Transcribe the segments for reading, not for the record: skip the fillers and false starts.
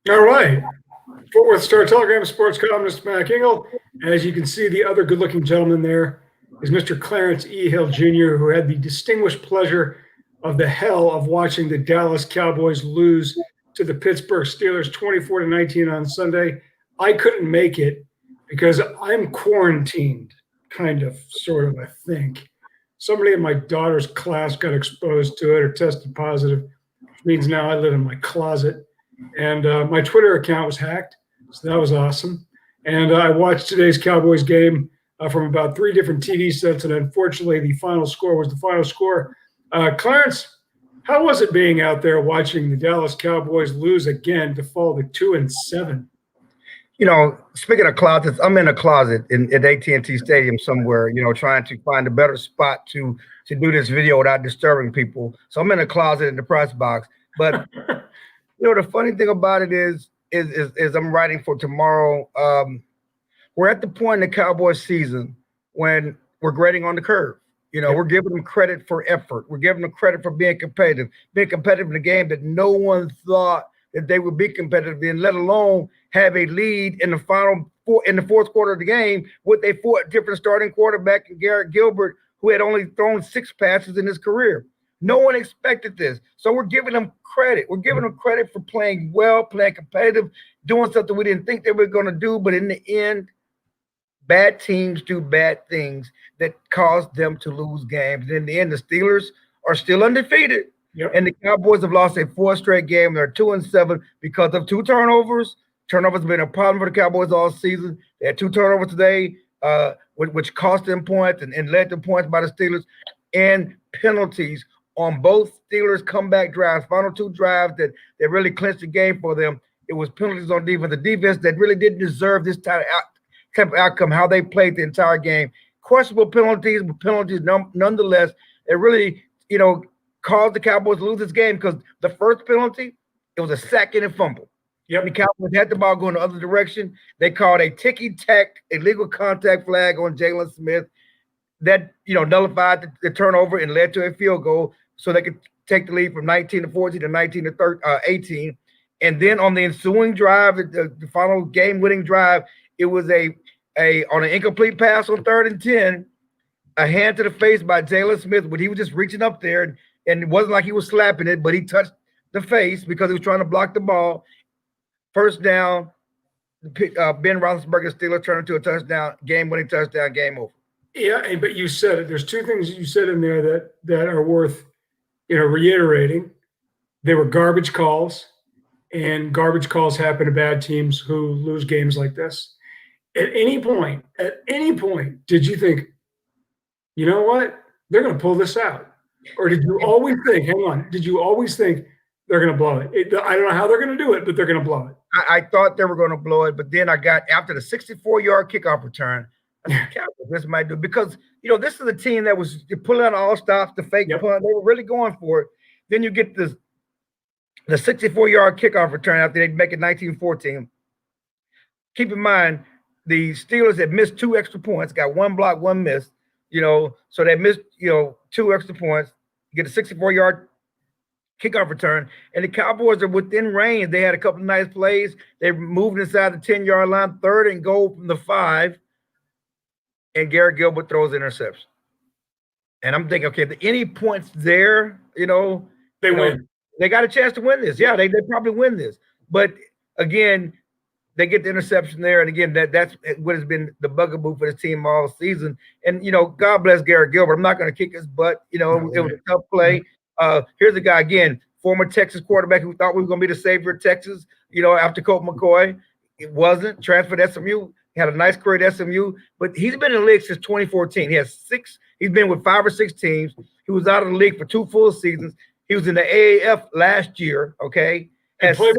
All right. Fort Worth Star Telegram sports columnist Mac Engel. As you can see, the other good-looking gentleman there is Mr. Clarence E. Hill Jr., who had the distinguished pleasure of the hell of watching the Dallas Cowboys lose to the Pittsburgh Steelers 24-19 on Sunday. I couldn't make it because I'm quarantined, kind of, sort of, I think. Somebody in my daughter's class got exposed to it or tested positive, which means now I live in my closet. And my Twitter account was hacked, so that was awesome. And I watched today's Cowboys game from about 3 different TV sets, and unfortunately, the final score was the final score. Clarence, how was it being out there watching the Dallas Cowboys lose again to fall to 2-7? Speaking of closets, I'm in a closet at AT&T Stadium somewhere, trying to find a better spot to do this video without disturbing people. So I'm in a closet in the press box. But the funny thing about it is I'm writing for tomorrow. We're at the point in the Cowboys season when we're grading on the curve. We're giving them credit for effort. We're giving them credit for being competitive in a game that no one thought that they would be competitive in, let alone have a lead in the fourth quarter of the game with a 4 different starting quarterback and Garrett Gilbert, who had only thrown 6 passes in his career. No one expected this. So we're giving them credit. We're giving them credit for playing well, playing competitive, doing something we didn't think they were going to do. But in the end, bad teams do bad things that cause them to lose games. And in the end, the Steelers are still undefeated. Yep. And the Cowboys have lost a 4th straight game. They're 2-7 because of 2 turnovers. Turnovers have been a problem for the Cowboys all season. They had 2 turnovers today, which cost them points and led to points by the Steelers, and penalties on both Steelers comeback drives, final 2 drives that really clinched the game for them. It was penalties on defense, the defense that really didn't deserve this type of outcome, how they played the entire game. Questionable penalties, but penalties nonetheless. It really, caused the Cowboys to lose this game because the first penalty, it was a sack and a fumble. Yep. The Cowboys had the ball going the other direction. They called a ticky-tack, illegal contact flag on Jalen Smith that, nullified the turnover and led to a field goal so they could take the lead from 19-14 to 19-18. And then on the ensuing drive, the final game-winning drive, it was on an incomplete pass on 3rd and 10, a hand to the face by Jalen Smith, but he was just reaching up there, and it wasn't like he was slapping it, but he touched the face because he was trying to block the ball. First down, Ben Roethlisberger Steelers turned into a touchdown, game-winning touchdown, game over. Yeah, but you said it. There's 2 things you said in there that are worth, reiterating. They were garbage calls, and garbage calls happen to bad teams who lose games like this. At any point, did you think, you know what, they're going to pull this out? Or did you always think, did you always think they're going to blow it? I don't know how they're going to do it, but they're going to blow it. I thought they were going to blow it, but then I got, after the 64-yard kickoff return, I said, Cowboys, this might do it. Because, this is a team that was pulling out all stops, the fake punt. They were really going for it. Then you get the 64-yard kickoff return after they make it 19-14. Keep in mind, the Steelers had missed 2 extra points, got 1 block, 1 miss, so they missed, 2 extra points. You get a 64-yard kickoff return, and the Cowboys are within range. They had a couple of nice plays. They moved inside the 10-yard line, 3rd and goal from the 5, and Garrett Gilbert throws interception. And I'm thinking, okay, if any points there, they win. They got a chance to win this. Yeah, they probably win this. But again, they get the interception there, and again, that's what has been the bugaboo for this team all season. And God bless Garrett Gilbert. I'm not going to kick his butt. It was a tough play. Here's a guy again, former Texas quarterback who thought we were going to be the savior of Texas. After Colt McCoy, it wasn't. Transferred to SMU. He had a nice career at SMU, but he's been in the league since 2014. He's been with 5 or 6 teams. He was out of the league for 2 full seasons. He was in the AAF last year. Okay, He played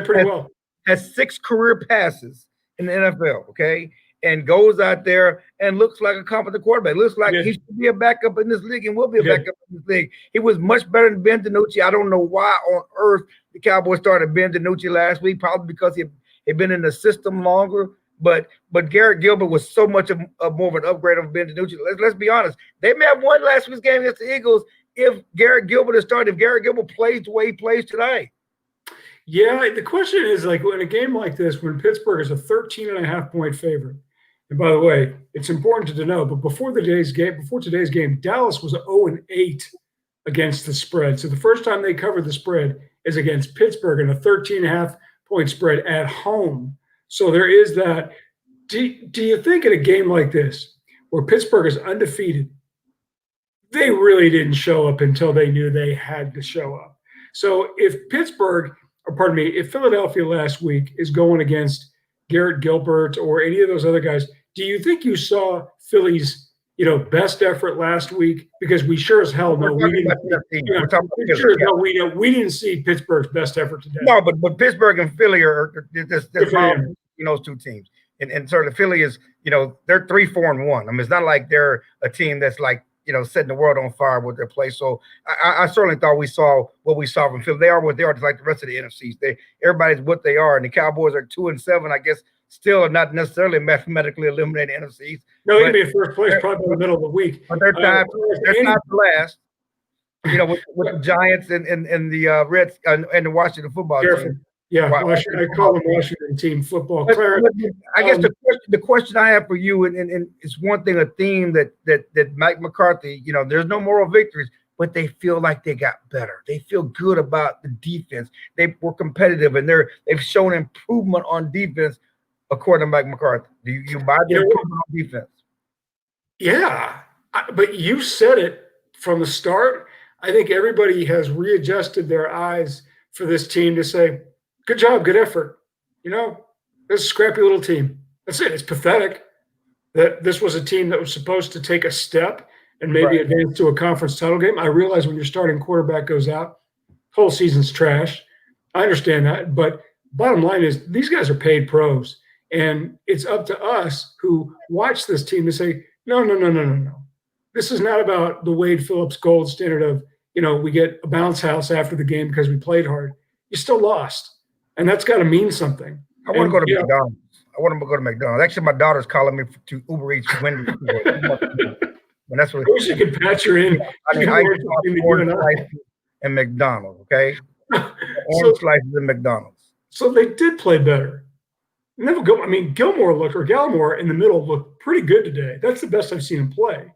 pretty well. Has 6 career passes in the NFL, okay, and goes out there and looks like a competent quarterback. Looks like he should be a backup in this league and will be a backup in this league. He was much better than Ben DiNucci. I don't know why on earth the Cowboys started Ben DiNucci last week, probably because he had been in the system longer. But Garrett Gilbert was so much more of an upgrade of Ben DiNucci. Let's be honest. They may have won last week's game against the Eagles if Garrett Gilbert is starting, if Garrett Gilbert plays the way he plays tonight. Yeah, the question is like in a game like this, when Pittsburgh is a 13.5 point favorite, and by the way, it's important to know, but before today's game, Dallas was 0-8 against the spread. So the first time they covered the spread is against Pittsburgh in a 13.5 point spread at home. So there is that. Do you think in a game like this, where Pittsburgh is undefeated, they really didn't show up until they knew they had to show up? So if Pittsburgh, or pardon me, if Philadelphia last week is going against Garrett Gilbert or any of those other guys, do you think you saw Philly's best effort last week? Because we sure as hell know we didn't. We're talking about Sure as hell we didn't see Pittsburgh's best effort today. No, but Pittsburgh and Philly are those two teams. And sort of Philly is, they're 3-4-1. I mean, it's not like they're a team that's like, setting the world on fire with their play. So I certainly thought we saw what we saw from Philly. They are what they are, just like the rest of the NFCs. Everybody's what they are, and the Cowboys are 2-7. I guess still are not necessarily mathematically eliminated NFCs. No, they'd be in first place probably in the middle of the week. But they're tied to last. With the Giants and the Reds and the Washington football team. Yeah, I call them Washington team football. I guess the question I have for you, and it's one thing, a theme that Mike McCarthy, there's no moral victories, but they feel like they got better. They feel good about the defense. They were competitive, and they've shown improvement on defense, according to Mike McCarthy. Do you buy the improvement on defense? Yeah, but you said it from the start. I think everybody has readjusted their eyes for this team to say, good job, good effort. This is a scrappy little team. That's it. It's pathetic that this was a team that was supposed to take a step and maybe advance to a conference title game. I realize when your starting quarterback goes out, whole season's trash. I understand that. But bottom line is these guys are paid pros. And it's up to us who watch this team to say, no. This is not about the Wade Phillips gold standard of, we get a bounce house after the game because we played hard. You still lost. And that's got to mean something. I want to go to McDonald's. I want to go to McDonald's. Actually, my daughter's calling me to Uber Eats Wendy's. And that's what. I wish you could patch her in. I mean, I orange slices and McDonald's, okay? Orange slices and McDonald's. So they did play better. Gallimore in the middle looked pretty good today. That's the best I've seen him play.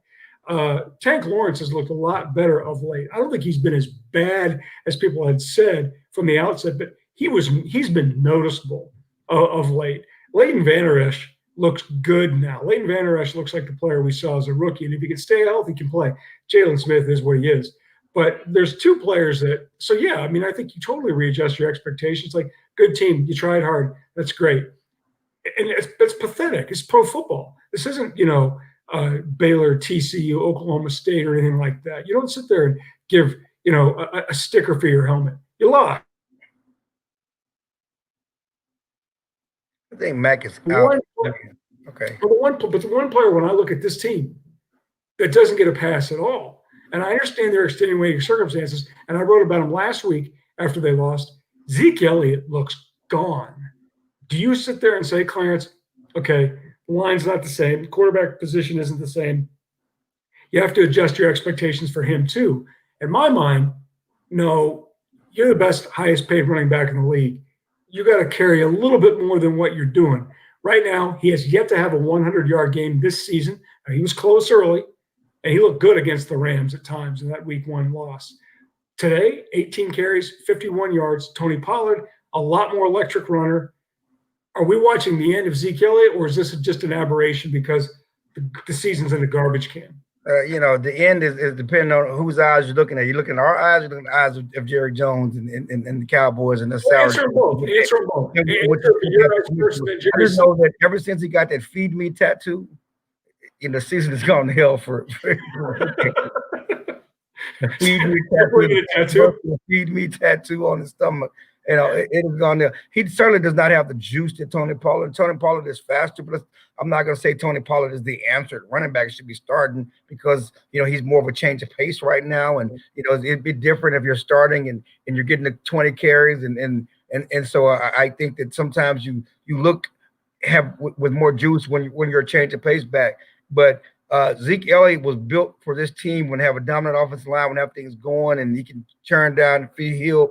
Tank Lawrence has looked a lot better of late. I don't think he's been as bad as people had said from the outset, but he's been noticeable of late. Leighton Vander Esch looks good now. Leighton Vander Esch looks like the player we saw as a rookie, and if he can stay healthy, he can play. Jalen Smith is what he is. But there's two players I think you totally readjust your expectations. Like, good team, you tried hard, that's great. And it's pathetic. It's pro football. This isn't, Baylor, TCU, Oklahoma State, or anything like that. You don't sit there and give, a sticker for your helmet. You lost. I think Mac is out. Okay. But the one player, when I look at this team, that doesn't get a pass at all, and I understand their extenuating circumstances, and I wrote about him last week after they lost. Zeke Elliott looks gone. Do you sit there and say, Clarence, okay, the line's not the same, the quarterback position isn't the same, you have to adjust your expectations for him too? In my mind, no, you're the best, highest paid running back in the league. You got to carry a little bit more than what you're doing. Right now, he has yet to have a 100-yard game this season. He was close early, and he looked good against the Rams at times in that week 1 loss. Today, 18 carries, 51 yards. Tony Pollard, a lot more electric runner. Are we watching the end of Zeke Elliott, or is this just an aberration because the season's in the garbage can? The end is depending on whose eyes you're looking at. You're looking at our eyes, you're looking at the eyes of Jerry Jones and the Cowboys and the salary. Answer them both. I just know that ever since he got that "Feed Me" tattoo, the season has gone to hell for Feed me tattoo on his stomach. It has gone there. He certainly does not have the juice that Tony Pollard. Tony Pollard is faster, but I'm not going to say Tony Pollard is the answer. Running back should be starting because he's more of a change of pace right now, and it'd be different if you're starting and you're getting the 20 carries and so I think that sometimes you look with more juice when you're a change of pace back, but. Zeke Elliott was built for this team when they have a dominant offensive line, when everything's going, and he can turn down the field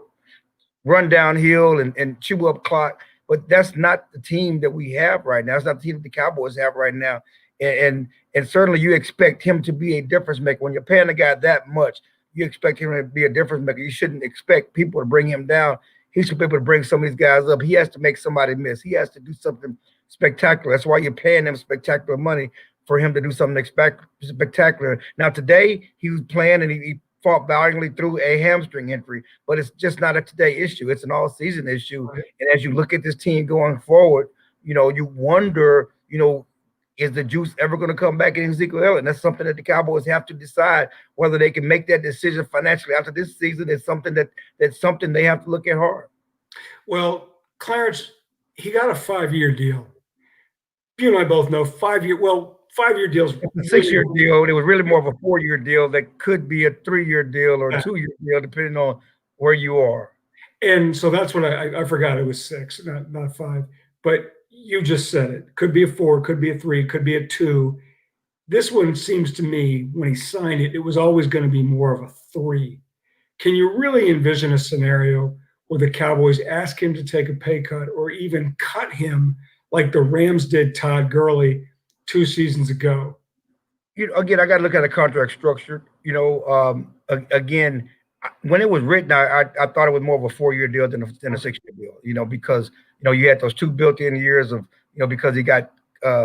run downhill and chew up clock. But that's not the team that we have right now. It's not the team that the Cowboys have right now. And certainly you expect him to be a difference maker. When you're paying a guy that much, you expect him to be a difference maker. You shouldn't expect people to bring him down. He should be able to bring some of these guys up. He has to make somebody miss. He has to do something spectacular. That's why you're paying him spectacular money, for him to do something spectacular. Now, today he was playing and he fought valiantly through a hamstring injury, but it's just not a today issue. It's an all-season issue. And as you look at this team going forward, you wonder, is the juice ever going to come back in Ezekiel Elliott? And that's something that the Cowboys have to decide, whether they can make that decision financially after this season. Is something that's something they have to look at hard. Well, Clarence, he got a 5-year deal. You and I both know 5-year. Well, 5-year deals. It's a 6-year deal. It was really more of a 4-year deal that could be a 3-year deal or a 2-year deal, depending on where you are. And so that's what I forgot. It was 6, not 5. But you just said it. Could be a 4, could be a 3, could be a 2. This one seems to me, when he signed it, it was always going to be more of a 3. Can you really envision a scenario where the Cowboys ask him to take a pay cut or even cut him like the Rams did Todd Gurley 2 seasons ago? Again, I got to look at a contract structure. Again, when it was written, I thought it was more of a 4-year deal than a 6-year deal. Because you had those 2 built-in years of because he got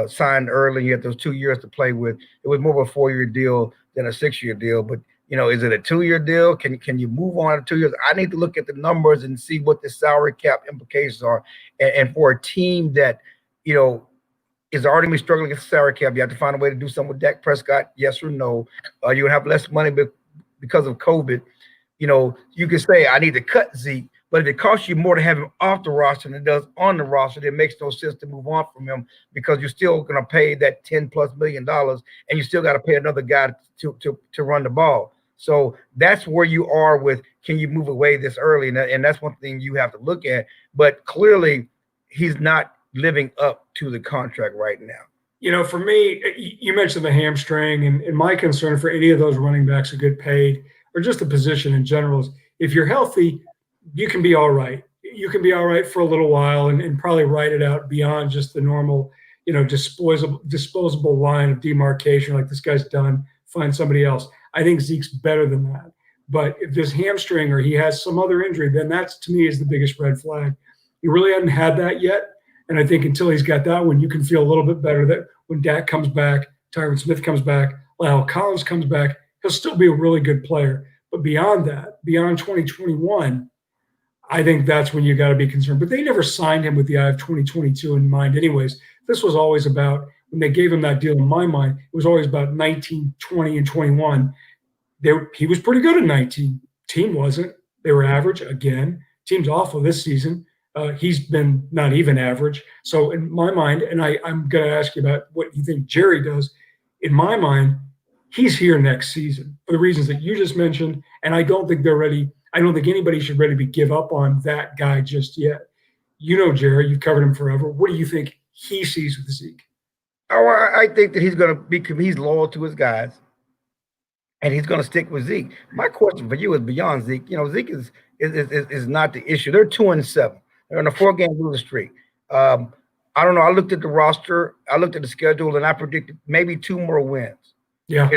signed early. You had those 2 years to play with. It was more of a 4-year deal than a 6-year deal. But is it a 2-year deal? Can you move on to 2 years? I need to look at the numbers and see what the salary cap implications are. And for a team that is already been struggling against the salary cap, you have to find a way to do something with Dak Prescott, yes or no. You have less money because of COVID. You can say, I need to cut Zeke, but if it costs you more to have him off the roster than it does on the roster, it makes no sense to move on from him, because you're still going to pay that $10+ million, and you still got to pay another guy to run the ball. So that's where you are with, can you move away this early? And that's one thing you have to look at. But clearly, he's not living up to the contract right now. For me, you mentioned the hamstring, and my concern for any of those running backs who get paid, or just the position in general, is if you're healthy, you can be all right. You can be all right for a little while and probably ride it out beyond just the normal, disposable line of demarcation, like this guy's done, find somebody else. I think Zeke's better than that. But if there's hamstring or he has some other injury, then that's, to me, is the biggest red flag. He really hadn't had that yet. And I think until he's got that one, you can feel a little bit better that when Dak comes back, Tyron Smith comes back, Lyle Collins comes back, he'll still be a really good player. But beyond that, beyond 2021, I think that's when you got to be concerned. But they never signed him with the eye of 2022 in mind anyways. This was always about, when they gave him that deal, in my mind, it was always about 19, 20, and 21. He was pretty good at 19. Team wasn't. They were average again. Team's awful this season. He's been not even average. So in my mind, and I'm going to ask you about what you think Jerry does, in my mind, he's here next season for the reasons that you just mentioned, and I don't think they're ready. I don't think anybody should ready to give up on that guy just yet. Jerry, you've covered him forever. What do you think he sees with Zeke? Oh, I think that he's going to he's loyal to his guys, and he's going to stick with Zeke. My question for you is beyond Zeke. Zeke is not the issue. They're 2-7. They're on a 4-game losing streak. I don't know. I looked at the roster. I looked at the schedule, and I predicted maybe 2 more wins. Yeah.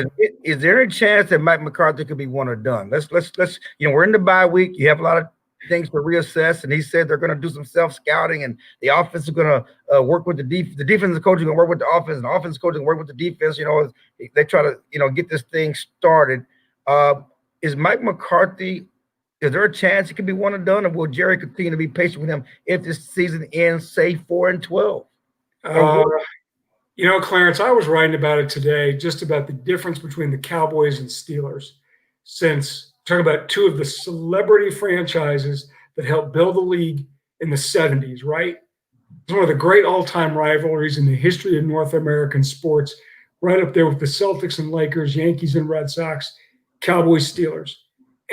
Is there a chance that Mike McCarthy could be one or done? Let's we're in the bye week. You have a lot of things to reassess, and he said they're going to do some self-scouting, and the offense is going to work with the defense. The defensive coach is going to work with the offense, and the offensive coach is going to work with the defense. They try to get this thing started. Is Mike McCarthy? Is there a chance it could be one and done, or will Jerry continue to be patient with him if this season ends, say, 4-12? Clarence, I was writing about it today, just about the difference between the Cowboys and Steelers, since talking about 2 of the celebrity franchises that helped build the league in the 70s, right? It's one of the great all-time rivalries in the history of North American sports, right up there with the Celtics and Lakers, Yankees and Red Sox, Cowboys, Steelers.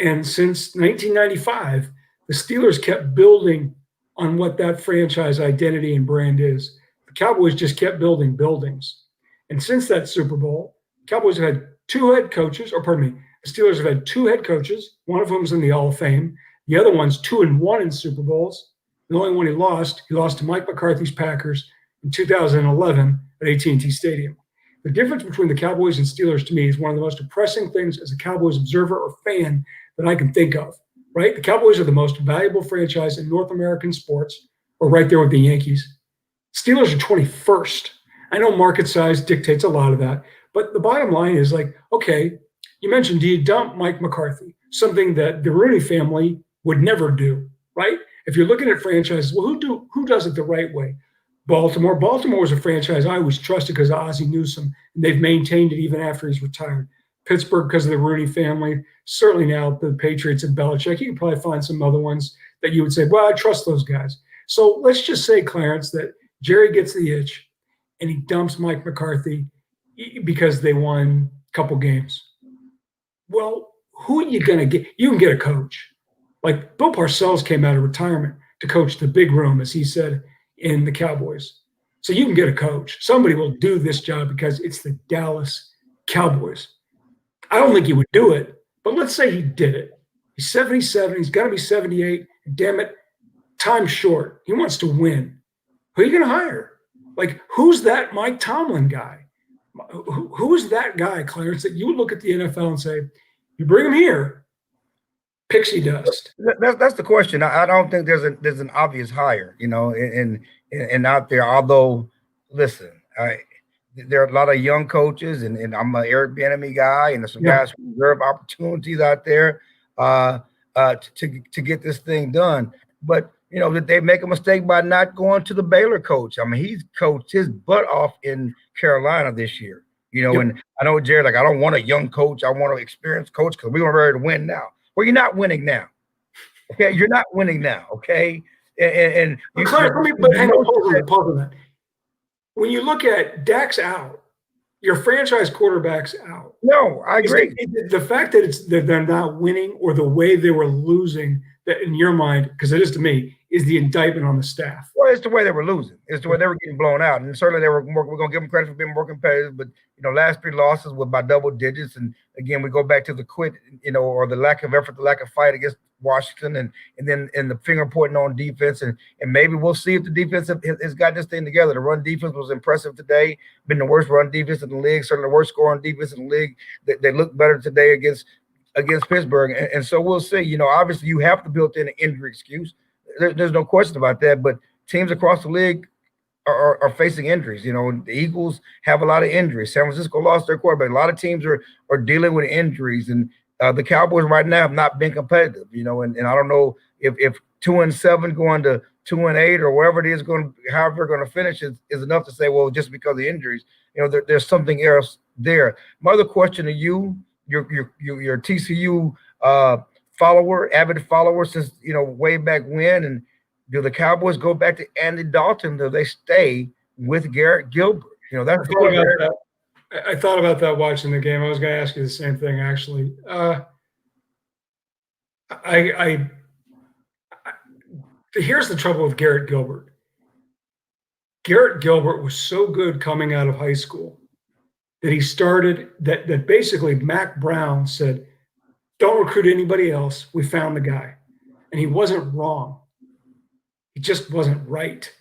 And since 1995, the Steelers kept building on what that franchise identity and brand is. The Cowboys just kept building buildings. And since that Super Bowl, Cowboys have had 2 head coaches, the Steelers have had 2 head coaches, one of whom's in the Hall of Fame. The other one's 2-1 in Super Bowls. The only one he lost to Mike McCarthy's Packers in 2011 at AT&T Stadium. The difference between the Cowboys and Steelers to me is one of the most depressing things as a Cowboys observer or fan that I can think of, right? The Cowboys are the most valuable franchise in North American sports, or right there with the Yankees. Steelers are 21st. I know market size dictates a lot of that, but the bottom line is like, okay, you mentioned, do you dump Mike McCarthy? Something that the Rooney family would never do, right? If you're looking at franchises, well, who does it the right way? Baltimore. Baltimore was a franchise I always trusted because of Ozzie Newsome, and they've maintained it even after he's retired. Pittsburgh because of the Rooney family. Certainly now the Patriots and Belichick. You can probably find some other ones that you would say, well, I trust those guys. So let's just say, Clarence, that Jerry gets the itch and he dumps Mike McCarthy because they won a couple games. Well, who are you going to get? You can get a coach. Like Bill Parcells came out of retirement to coach the big room, as he said, in the Cowboys. So you can get a coach. Somebody will do this job because it's the Dallas Cowboys. I don't think he would do it, but let's say he did it. He's 77. He's got to be 78. Damn it, time's short. He wants to win. Who are you going to hire? Like, who's that Mike Tomlin guy? Who's that guy, Clarence, that you would look at the NFL and say, you bring him here, pixie dust? That's the question. I don't think there's an obvious hire, and out there. Although, listen, there are a lot of young coaches, and I'm an Eric Bieniemy guy, and there's some guys who deserve opportunities out there to get this thing done. But did they make a mistake by not going to the Baylor coach? I mean, he's coached his butt off in Carolina this year. And I know Jared, like, I don't want a young coach. I want an experienced coach because we want ready to win now. Well, you're not winning now. Okay, you're not winning now. Okay, and Clarence, hang on, pause on that. When you look at Dak's out, your franchise quarterback's out. No, I agree. The fact that they're not winning or the way they were losing, that in your mind, because it is to me, is the indictment on the staff. Well, it's the way they were losing. It's the way they were getting blown out. And certainly we're going to give them credit for being more competitive. But, last 3 losses were by double digits. And, again, we go back to the quit, or the lack of effort, the lack of fight against Washington, and then the finger pointing on defense. And maybe we'll see if the defense has got this thing together. The run defense was impressive today. Been the worst run defense in the league, certainly the worst scoring defense in the league. They look better today against Pittsburgh. And so we'll see. Obviously you have to build in an injury excuse. There's no question about that. But teams across the league are facing injuries. The Eagles have a lot of injuries. San Francisco lost their quarterback. A lot of teams are dealing with injuries. And the Cowboys right now have not been competitive, and I don't know if 2-7 going to 2-8 or wherever it is however they're going to finish is enough to say, well, just because of the injuries, there's something else there. My other question to you, your TCU avid follower since way back when, and do the Cowboys go back to Andy Dalton? Do they stay with Garrett Gilbert? That's I thought about that watching the game. I was going to ask you the same thing, actually. Here's the trouble with Garrett Gilbert. Garrett Gilbert was so good coming out of high school that he started that basically Mac Brown said, don't recruit anybody else. We found the guy. And he wasn't wrong. He just wasn't right.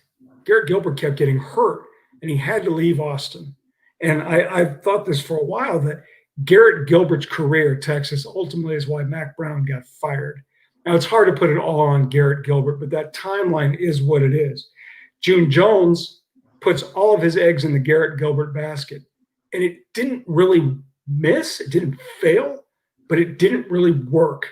Garrett Gilbert kept getting hurt, and he had to leave Austin. And I've thought this for a while, that Garrett Gilbert's career at Texas ultimately is why Mac Brown got fired. Now, it's hard to put it all on Garrett Gilbert, but that timeline is what it is. June Jones puts all of his eggs in the Garrett Gilbert basket, and it didn't really miss. It didn't fail, but it didn't really work.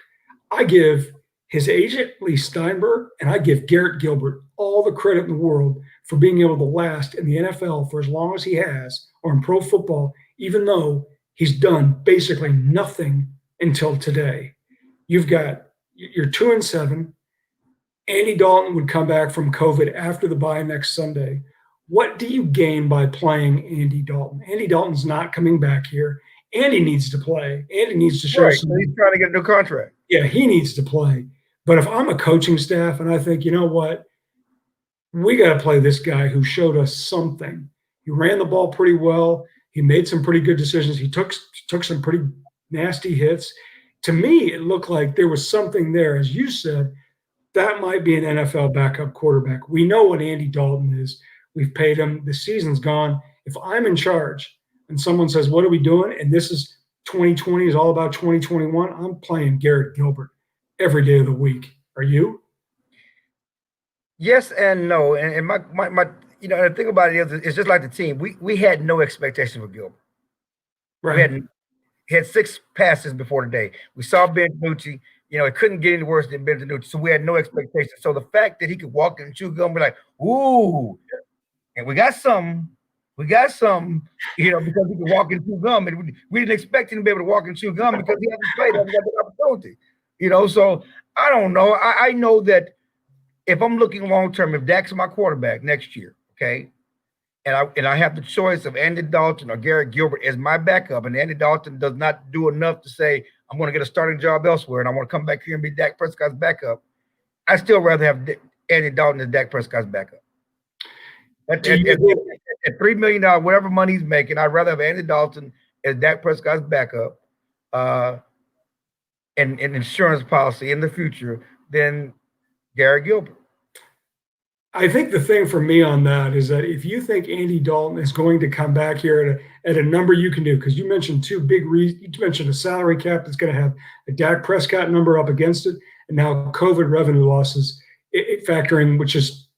I give his agent, Lee Steinberg, and I give Garrett Gilbert all the credit in the world for being able to last in the NFL for as long as he has, or in pro football, even though he's done basically nothing until today. You're 2-7. Andy Dalton would come back from COVID after the bye next Sunday. What do you gain by playing Andy Dalton? Andy Dalton's not coming back here. Andy needs to play. Andy needs to show he's trying to get a new contract. Yeah, he needs to play. But if I'm a coaching staff and I think, you know what, we got to play this guy who showed us something. He ran the ball pretty well. He made some pretty good decisions. He took some pretty nasty hits. to me, it looked like there was something there. As you said, that might be an NFL backup quarterback. We know what Andy Dalton is. We've paid him. The season's gone. If I'm in charge and someone says, "What are we doing?" and this is 2020 is all about 2021, I'm playing Garrett Gilbert every day of the week. Are you? Yes and no. And my the thing about it is, it's just like the team. We had no expectation for Gilbert. We Right. had 6 passes before today. We saw Ben DiNucci. It couldn't get any worse than Ben DiNucci. So we had no expectation. So the fact that he could walk and chew gum, be like, ooh, and we got some, because he could walk and chew gum. And we didn't expect him to be able to walk and chew gum because he hasn't played, hasn't got the opportunity. So I don't know. I know that if I'm looking long term, if Dak's my quarterback next year, okay, and I have the choice of Andy Dalton or Garrett Gilbert as my backup, and Andy Dalton does not do enough to say I'm going to get a starting job elsewhere, and I want to come back here and be Dak Prescott's backup, I still rather have Andy Dalton as Dak Prescott's backup. At $3 million, whatever money he's making, I'd rather have Andy Dalton as Dak Prescott's backup, and an insurance policy in the future than Garrett Gilbert. I think the thing for me on that is that if you think Andy Dalton is going to come back here at a number you can do, because you mentioned two big reasons. You mentioned a salary cap that's going to have a Dak Prescott number up against it, and now COVID revenue losses factoring, which is,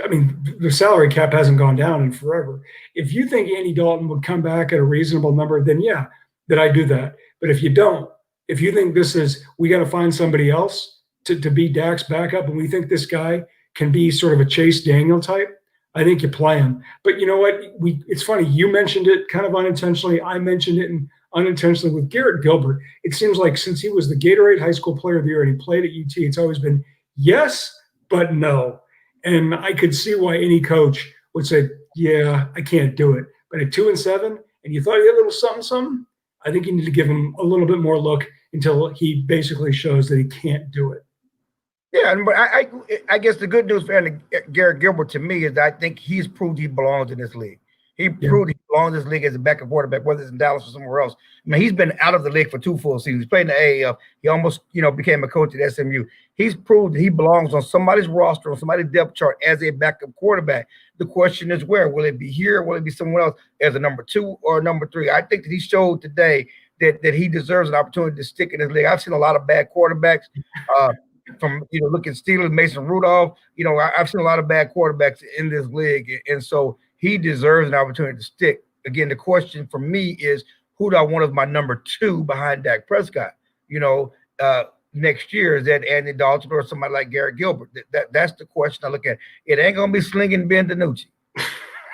I mean, the salary cap hasn't gone down in forever. If you think Andy Dalton would come back at a reasonable number, then yeah, then I do that. But if you don't, if you think this is, we got to find somebody else to be Dak's backup, and we think this guy can be sort of a Chase Daniel type, I think you play him. But you know what? It's funny. You mentioned it kind of unintentionally. I mentioned it unintentionally with Garrett Gilbert. It seems like since he was the Gatorade High School Player of the Year and he played at UT, it's always been yes, but no. And I could see why any coach would say, yeah, I can't do it. But at 2-7, and you thought he had a little something, I think you need to give him a little bit more look until he basically shows that he can't do it. Yeah, but I guess the good news for Garrett Gilbert to me is that I think he's proved he belongs in this league. He proved he belongs in this league as a backup quarterback, whether it's in Dallas or somewhere else. I mean, he's been out of the league for 2 full seasons. He's played in the AAF. He almost, became a coach at SMU. He's proved that he belongs on somebody's roster, on somebody's depth chart as a backup quarterback. The question is where? Will it be here? Will it be somewhere else as a number 2 or number 3? I think that he showed today that he deserves an opportunity to stick in this league. I've seen a lot of bad quarterbacks. From look at Steelers, Mason Rudolph. I've seen a lot of bad quarterbacks in this league, and so he deserves an opportunity to stick. Again, the question for me is, who do I want as my number 2 behind Dak Prescott? Next year, is that Andy Dalton or somebody like Garrett Gilbert? That's the question I look at. It ain't gonna be slinging Ben DiNucci.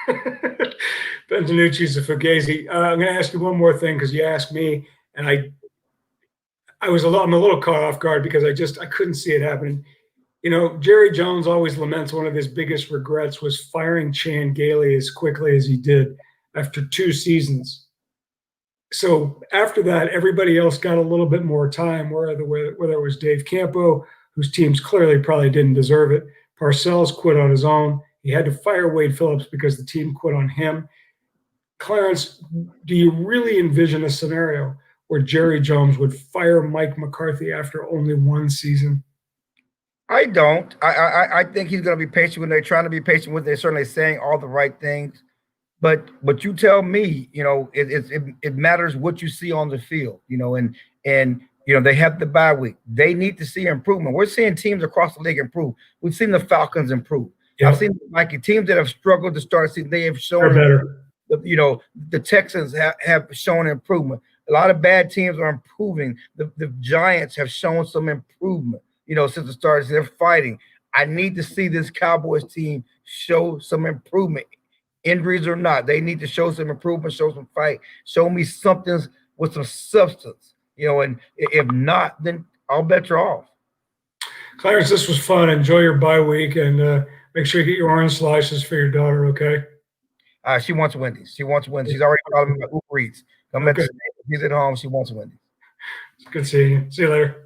Ben DiNucci's a fugazi. I'm going to ask you one more thing because you asked me, and I'm a little caught off guard because I couldn't see it happening. Jerry Jones always laments one of his biggest regrets was firing Chan Gailey as quickly as he did after 2 seasons. So after that, everybody else got a little bit more time, whether it was Dave Campo, whose teams clearly probably didn't deserve it. Parcells quit on his own. He had to fire Wade Phillips because the team quit on him. Clarence, do you really envision a scenario where Jerry Jones would fire Mike McCarthy after only 1 season? I don't. I think he's going to be patient when they're trying to be patient with. They're certainly saying all the right things, but you tell me, it matters what you see on the field, and they have the bye week. They need to see improvement. We're seeing teams across the league improve. We've seen the Falcons improve. Yep. I've seen teams that have struggled to start season. They have shown better. The Texans have shown improvement. A lot of bad teams are improving. The Giants have shown some improvement, since the start. They're fighting. I need to see this Cowboys team show some improvement. Injuries or not, they need to show some improvement, show some fight, show me something with some substance, and if not, then all bets are off. Clarence, this was fun. Enjoy your bye week, and make sure you get your orange slices for your daughter, okay? She wants Wendy's. She's already calling me about Uber Eats. She's at home. She wants Wendy's. It's good seeing you. See you later.